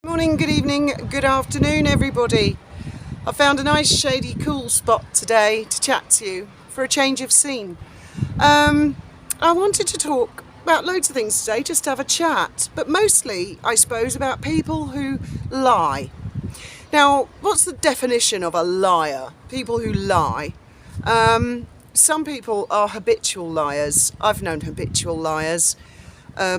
Morning, good evening, good afternoon, everybody. I found a nice, shady, cool spot today to chat to you for a change of scene. I wanted to talk about loads of things today, just to have a chat, but mostly, I suppose, about people who lie. Now, what's the definition of a liar? People who lie. Some people are habitual liars. I've known habitual liars.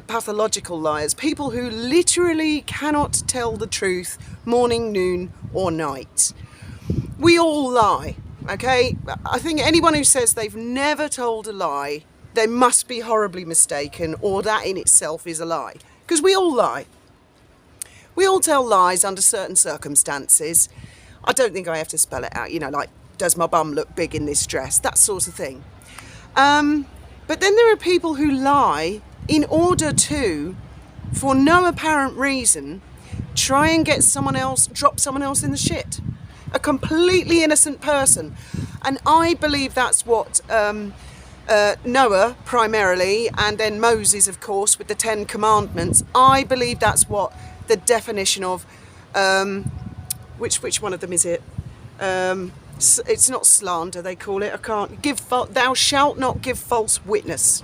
Pathological liars, people who literally cannot tell the truth morning, noon or night. We all lie, okay? I think anyone who says they've never told a lie, they must be horribly mistaken, or that in itself is a lie. Because we all lie. We all tell lies under certain circumstances. I don't think I have to spell it out, like, does my bum look big in this dress? That sort of thing. But then there are people who lie in order to, for no apparent reason, try and drop someone else in the shit. A completely innocent person. And I believe that's what Noah primarily, and then Moses, of course, with the 10 Commandments. I believe that's what the definition of, which one of them is it? It's not slander, they call it. Thou shalt not give false witness.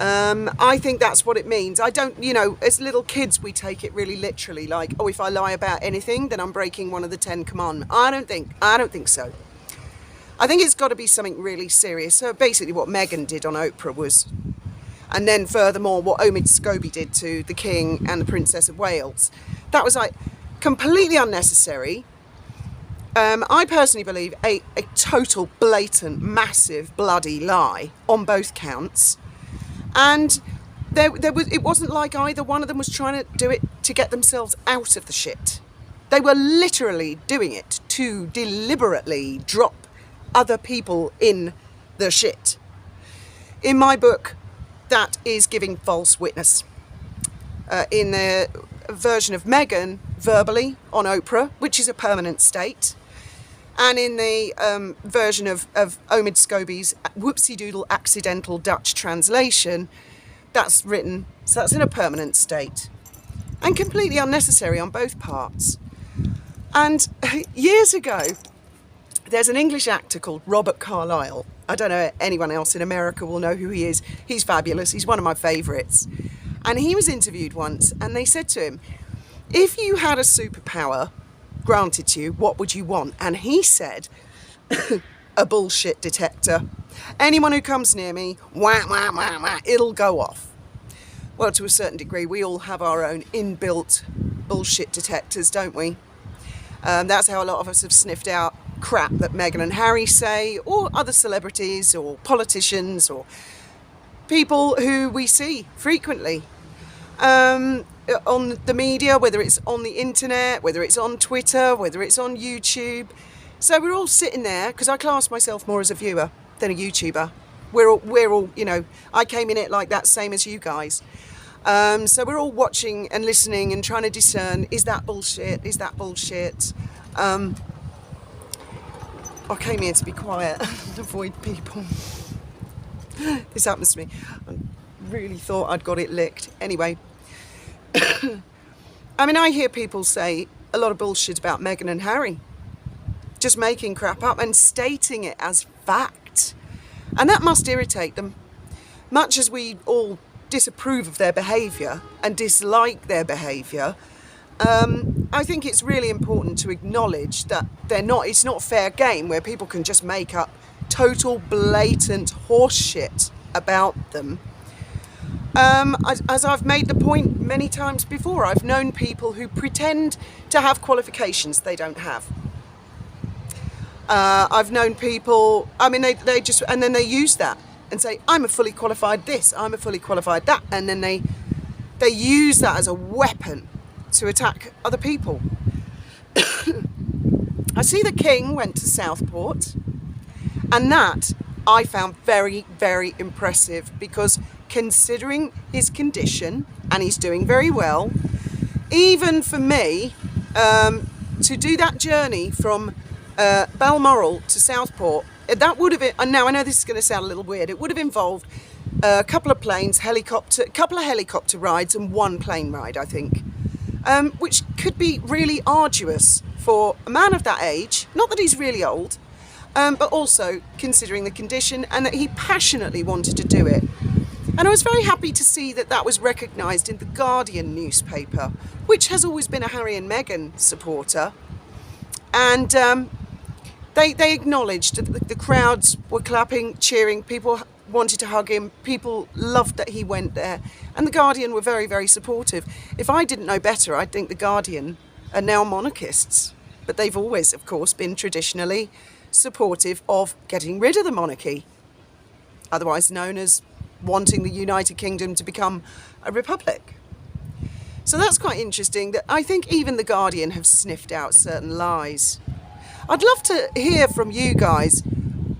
I think that's what it means. I don't, as little kids we take it really literally, like, oh, if I lie about anything, then I'm breaking one of the 10 Commandments. I don't think so. I think it's got to be something really serious. So basically what Meghan did on Oprah was, and then furthermore what Omid Scobie did to the King and the Princess of Wales, that was like completely unnecessary. I personally believe a total, blatant, massive, bloody lie on both counts. And it wasn't like either one of them was trying to do it to get themselves out of the shit. They were literally doing it to deliberately drop other people in the shit. In my book, that is giving false witness. In the version of Meghan, verbally on Oprah, which is a permanent state, and in the version of Omid Scobie's whoopsie-doodle accidental Dutch translation, that's written, so that's in a permanent state. And completely unnecessary on both parts. And years ago, there's an English actor called Robert Carlyle. I don't know if anyone else in America will know who he is. He's fabulous. He's one of my favourites. And he was interviewed once, and they said to him, if you had a superpower granted to you, what would you want? And he said, a bullshit detector. Anyone who comes near me, wah, wah, wah, wah, it'll go off. Well, to a certain degree, we all have our own inbuilt bullshit detectors, don't we? That's how a lot of us have sniffed out crap that Meghan and Harry say, or other celebrities, or politicians, or people who we see frequently. On the media, whether it's on the internet, whether it's on Twitter, whether it's on YouTube. So we're all sitting there, because I class myself more as a viewer than a YouTuber. We're all, I came in it like that, same as you guys. So we're all watching and listening and trying to discern, is that bullshit? Is that bullshit? I came here to be quiet and avoid people. This happens to me. I really thought I'd got it licked. Anyway. I mean, I hear people say a lot of bullshit about Meghan and Harry. Just making crap up and stating it as fact. And that must irritate them. Much as we all disapprove of their behaviour and dislike their behaviour, I think it's really important to acknowledge that it's not fair game where people can just make up total blatant horse shit about them. As I've made the point many times before, I've known people who pretend to have qualifications they don't have. I've known people, I mean, they just, and then they use that and say, I'm a fully qualified this, I'm a fully qualified that, and then they use that as a weapon to attack other people. I see the King went to Southport, and that I found very, very impressive, because considering his condition, and he's doing very well, even for me, to do that journey from Balmoral to Southport, that would have been, and now I know this is going to sound a little weird, it would have involved a couple of planes, a couple of helicopter rides and one plane ride, I think. which could be really arduous for a man of that age. Not that he's really old, but also considering the condition, and that he passionately wanted to do it. And I was very happy to see that that was recognised in the Guardian newspaper, which has always been a Harry and Meghan supporter. And they acknowledged that the crowds were clapping, cheering, people wanted to hug him, people loved that he went there, and the Guardian were very, very supportive. If I didn't know better, I'd think the Guardian are now monarchists, but they've always, of course, been traditionally supportive of getting rid of the monarchy, otherwise known as wanting the United Kingdom to become a republic. So that's quite interesting, that I think even the Guardian have sniffed out certain lies. I'd love to hear from you guys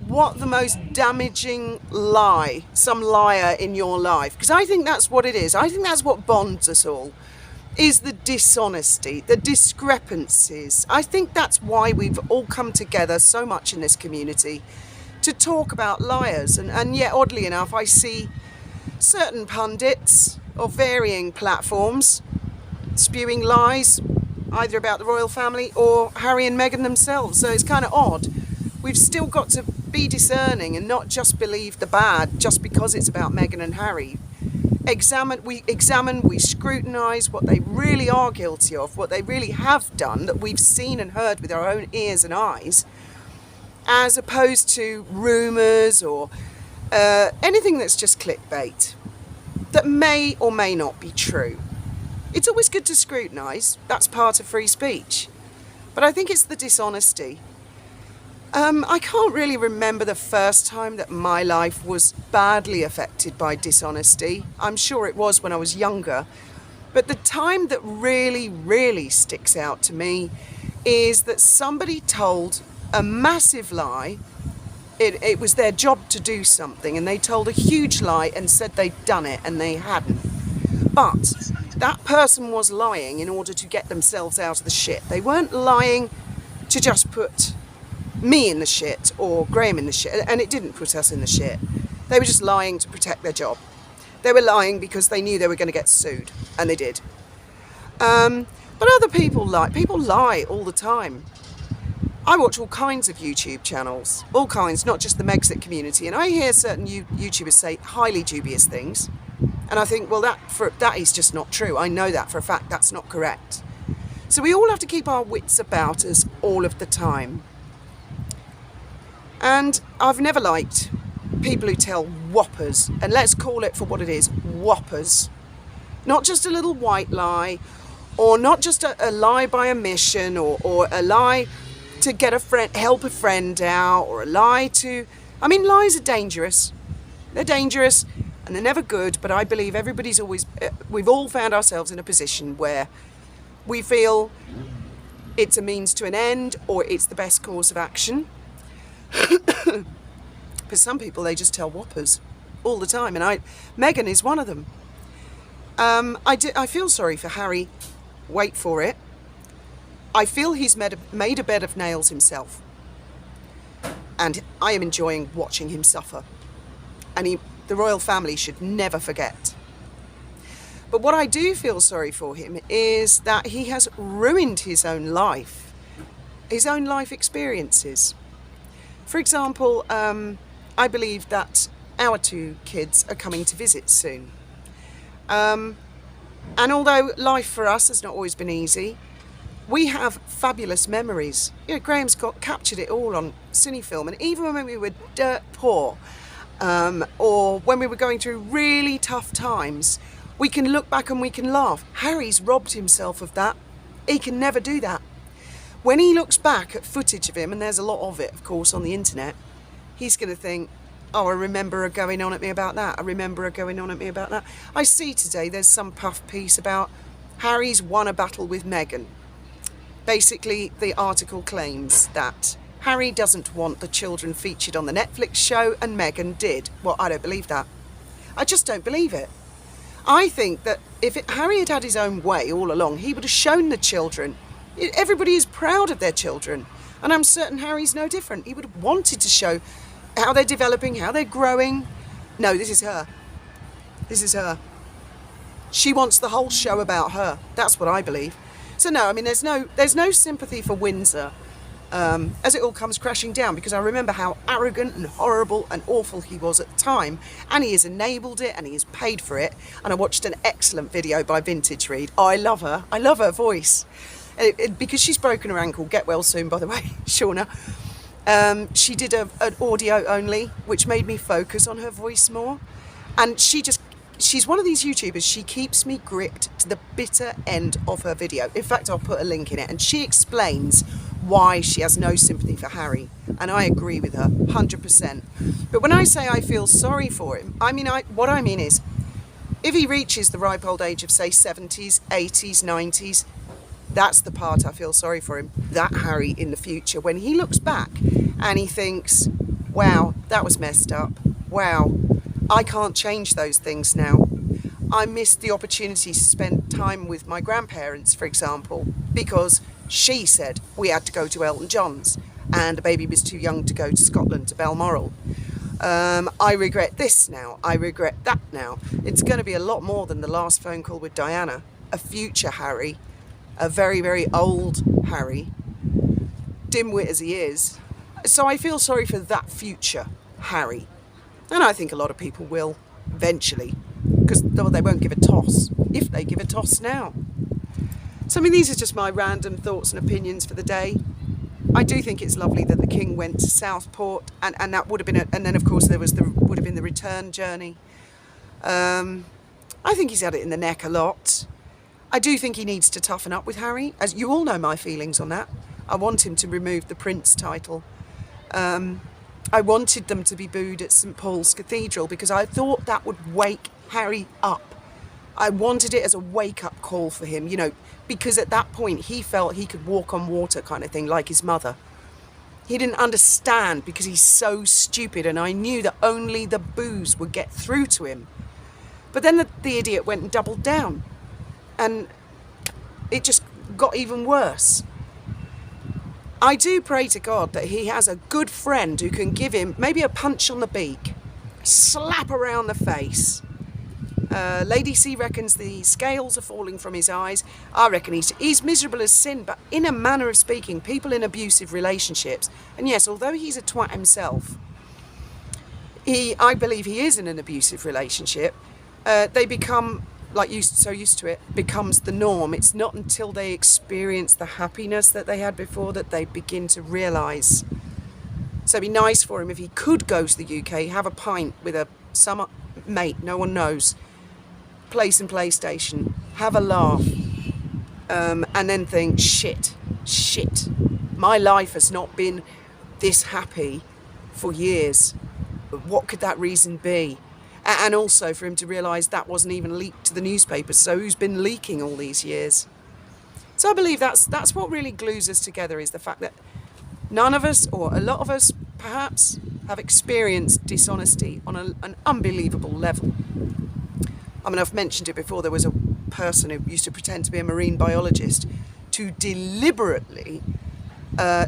what the most damaging lie, some liar in your life, because I think that's what it is. I think that's what bonds us all, is the dishonesty, the discrepancies. I think that's why we've all come together so much in this community to talk about liars. And yet, oddly enough, I see certain pundits of varying platforms spewing lies, either about the royal family or Harry and Meghan themselves. So it's kind of odd. We've still got to be discerning and not just believe the bad just because it's about Meghan and Harry. We scrutinise what they really are guilty of, what they really have done, that we've seen and heard with our own ears and eyes, as opposed to rumours or anything that's just clickbait that may or may not be true. It's always good to scrutinise, that's part of free speech, but I think it's the dishonesty. I can't really remember the first time that my life was badly affected by dishonesty. I'm sure it was when I was younger, but the time that really, really sticks out to me is that somebody told a massive lie. It was their job to do something, and they told a huge lie and said they'd done it and they hadn't. But that person was lying in order to get themselves out of the shit. They weren't lying to just put me in the shit or Graham in the shit, and it didn't put us in the shit. They were just lying to protect their job. They were lying because they knew they were going to get sued, and they did. But other people lie. People lie all the time. I watch all kinds of YouTube channels, all kinds, not just the Megxit community, and I hear certain YouTubers say highly dubious things, and I think, well, that is just not true. I know that for a fact. That's not correct. So we all have to keep our wits about us all of the time. And I've never liked people who tell whoppers, and let's call it for what it is, whoppers. Not just a little white lie, or not just a lie by omission, or a lie to get help a friend out, or a lie to... I mean, lies are dangerous. They're dangerous, and they're never good, but I believe we've all found ourselves in a position where we feel it's a means to an end, or it's the best course of action. For some people, they just tell whoppers all the time, and Meghan is one of them. I feel sorry for Harry. Wait for it. I feel he's made a bed of nails himself, and I am enjoying watching him suffer. And the royal family should never forget. But what I do feel sorry for him is that he has ruined his own life experiences. For example, I believe that our two kids are coming to visit soon. And although life for us has not always been easy, we have fabulous memories. You know, Graham's captured it all on cinefilm, and even when we were dirt poor, or when we were going through really tough times, we can look back and we can laugh. Harry's robbed himself of that. He can never do that. When he looks back at footage of him, and there's a lot of it, of course, on the internet, he's going to think, oh, I remember her going on at me about that. I remember her going on at me about that. I see today there's some puff piece about Harry's won a battle with Meghan. Basically, the article claims that Harry doesn't want the children featured on the Netflix show, and Meghan did. Well, I don't believe that. I just don't believe it. I think that if Harry had his own way all along, he would have shown the children. Everybody is proud of their children, and I'm certain Harry's no different. He would have wanted to show how they're developing, how they're growing. No, this is her. This is her. She wants the whole show about her. That's what I believe. So no, I mean, there's no sympathy for Windsor as it all comes crashing down, because I remember how arrogant and horrible and awful he was at the time, and he has enabled it and he has paid for it. And I watched an excellent video by Vintage Read. Oh, I love her voice, because she's broken her ankle. Get well soon, by the way, Shauna. She did an audio only, which made me focus on her voice more. And she's one of these YouTubers, she keeps me gripped to the bitter end of her video. In fact, I'll put a link in it, and she explains why she has no sympathy for Harry, and I agree with her 100%. But when I say I feel sorry for him, what I mean is, if he reaches the ripe old age of, say, 70s, 80s, 90s, that's the part I feel sorry for him. That Harry in the future, when he looks back and he thinks, wow, that was messed up. Wow, I can't change those things now. I missed the opportunity to spend time with my grandparents, for example, because she said we had to go to Elton John's and the baby was too young to go to Scotland, to Balmoral. I regret this now. I regret that now. It's going to be a lot more than the last phone call with Diana. A future Harry, a very, very old Harry, dimwit as he is. So I feel sorry for that future Harry. And I think a lot of people will, eventually, because they won't give a toss, if they give a toss now. So, I mean, these are just my random thoughts and opinions for the day. I do think it's lovely that the King went to Southport, and that would have been, and then of course would have been the return journey. I think he's had it in the neck a lot. I do think he needs to toughen up with Harry, as you all know my feelings on that. I want him to remove the Prince title. I wanted them to be booed at St Paul's Cathedral because I thought that would wake Harry up. I wanted it as a wake-up call for him, because at that point he felt he could walk on water kind of thing, like his mother. He didn't understand because he's so stupid, and I knew that only the booze would get through to him. But then the idiot went and doubled down, and it just got even worse. I do pray to God that he has a good friend who can give him maybe a punch on the beak, a slap around the face. Lady C reckons the scales are falling from his eyes. I reckon he's miserable as sin, but in a manner of speaking, people in abusive relationships, and yes, although he's a twat himself, I believe he is in an abusive relationship, they become, so used to it, becomes the norm. It's not until they experience the happiness that they had before that they begin to realise. So it'd be nice for him if he could go to the UK, have a pint with some mate, no one knows, play some PlayStation, have a laugh, and then think, shit, my life has not been this happy for years. What could that reason be? And also for him to realise that wasn't even leaked to the newspapers, so who's been leaking all these years? So I believe that's what really glues us together, is the fact that none of us, or a lot of us perhaps, have experienced dishonesty on an unbelievable level. I mean, I've mentioned it before, there was a person who used to pretend to be a marine biologist to deliberately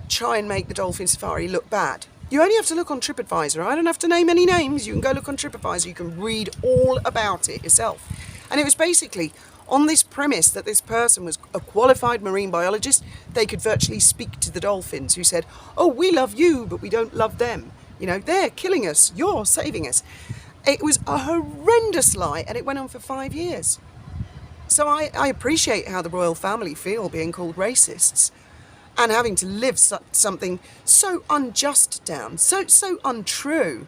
try and make the dolphin safari look bad. You only have to look on TripAdvisor. I don't have to name any names. You can go look on TripAdvisor. You can read all about it yourself. And it was basically on this premise that this person was a qualified marine biologist. They could virtually speak to the dolphins, who said, oh, we love you, but we don't love them. They're killing us. You're saving us. It was a horrendous lie, and it went on for 5 years. So I appreciate how the royal family feel being called racists, and having to live something so unjust down, so untrue.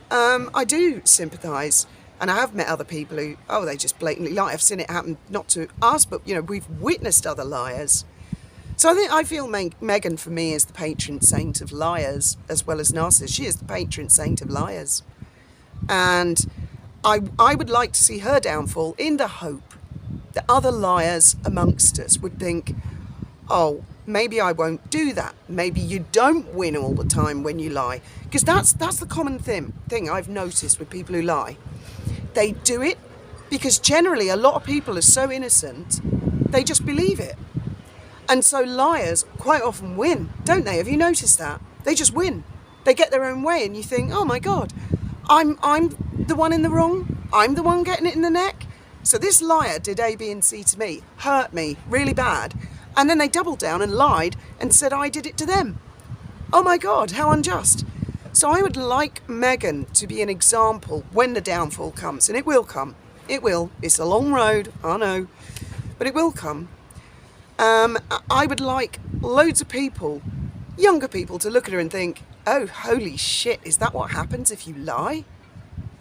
I do sympathise, and I have met other people who, they just blatantly lie. I've seen it happen, not to us, but, we've witnessed other liars. So I feel Meghan, for me, is the patron saint of liars, as well as narcissists. She is the patron saint of liars. And I would like to see her downfall, in the hope that other liars amongst us would think, oh, maybe I won't do that. Maybe you don't win all the time when you lie. Because that's the common thing I've noticed with people who lie. They do it because generally a lot of people are so innocent, they just believe it. And so liars quite often win, don't they? Have you noticed that? They just win. They get their own way, and you think, oh my God, I'm the one in the wrong. I'm the one getting it in the neck. So this liar did A, B and C to me, hurt me really bad, and then they doubled down and lied and said I did it to them. Oh my God, how unjust. So I would like Meghan to be an example when the downfall comes, and it will come. It will. It's a long road, I know, but it will come. I would like loads of people, younger people, to look at her and think, oh, holy shit, is that what happens if you lie?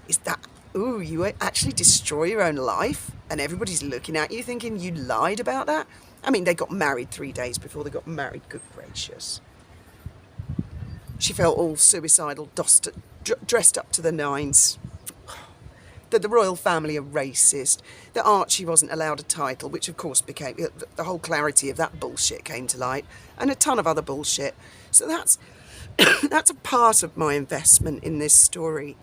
Is that, ooh, you actually destroy your own life and everybody's looking at you thinking you lied about that? I mean, they got married 3 days before they got married, good gracious. She felt all suicidal, dressed up to the nines. That the royal family are racist, that Archie wasn't allowed a title, which of course became, the whole clarity of that bullshit came to light, and a ton of other bullshit. So that's a part of my investment in this story,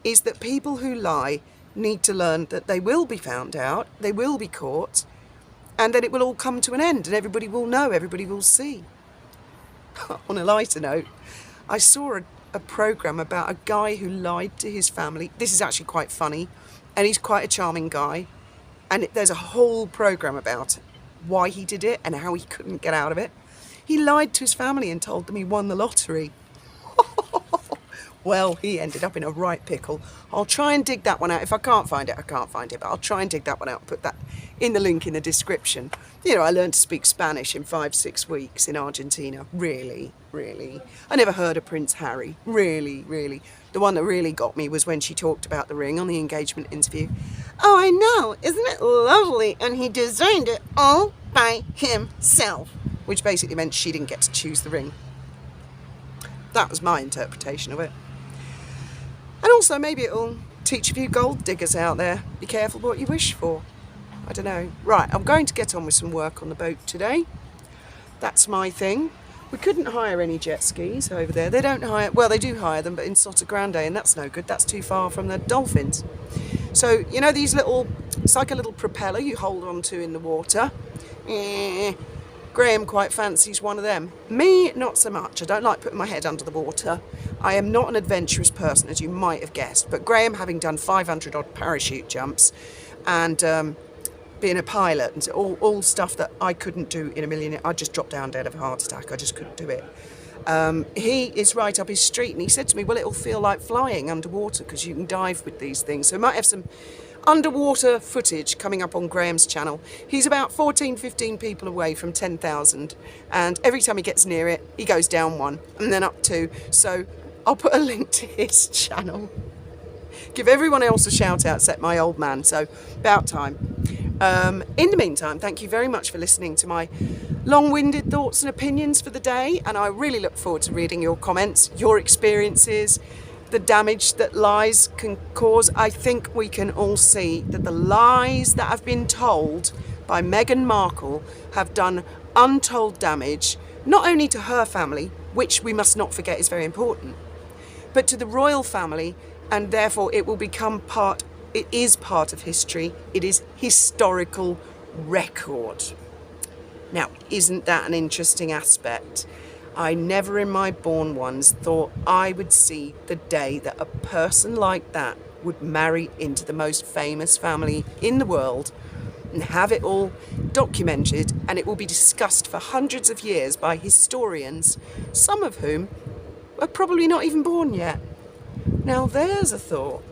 is that people who lie need to learn that they will be found out, they will be caught, and then it will all come to an end, and everybody will know, everybody will see. On a lighter note, I saw a programme about a guy who lied to his family. This is actually quite funny, and he's quite a charming guy, and there's a whole programme about why he did it and how he couldn't get out of it. He lied to his family and told them he won the lottery. Well, he ended up in a right pickle. I'll try and dig that one out. If I can't find it, I can't find it, but I'll try and dig that one out and put that in the link in the description. You know, I learned to speak Spanish in 5-6 weeks in Argentina. Really, really. I never heard of Prince Harry. Really, really. The one that really got me was when she talked about the ring on the engagement interview. Oh, I know. Isn't it lovely? And he designed it all by himself. Which basically meant she didn't get to choose the ring. That was my interpretation of it. And also maybe it'll teach a few gold diggers out there. Be careful what you wish for. I don't know. Right, I'm going to get on with some work on the boat today. That's my thing. We couldn't hire any jet skis over there. They don't hire, well, they do hire them, but in Sota Grande, and that's no good. That's too far from the dolphins. So, you know these little, it's like a little propeller you hold on to in the water. Graham quite fancies one of them. Me, not so much. I don't like putting my head under the water. I am not an adventurous person, as you might have guessed. But Graham, having done 500 odd parachute jumps and being a pilot and all stuff that I couldn't do in a million years, I'd just drop down dead of a heart attack. I just couldn't do it. He is right up his street, and he said to me, well, it'll feel like flying underwater because you can dive with these things. So we might have some underwater footage coming up on Graham's channel. He's about 15 people away from 10,000, and every time he gets near it, he goes down 1 and then up 2. So I'll put a link to his channel. Give everyone else a shout out except my old man, so about time. In the meantime, thank you very much for listening to my long-winded thoughts and opinions for the day, and I really look forward to reading your comments, your experiences, the damage that lies can cause. I think we can all see that the lies that have been told by Meghan Markle have done untold damage, not only to her family, which we must not forget is very important, but to the royal family, and therefore it will become part, it is part of history, it is historical record. Now, isn't that an interesting aspect? I never in my born ones thought I would see the day that a person like that would marry into the most famous family in the world and have it all documented, and it will be discussed for hundreds of years by historians, some of whom are probably not even born yet. Now there's a thought.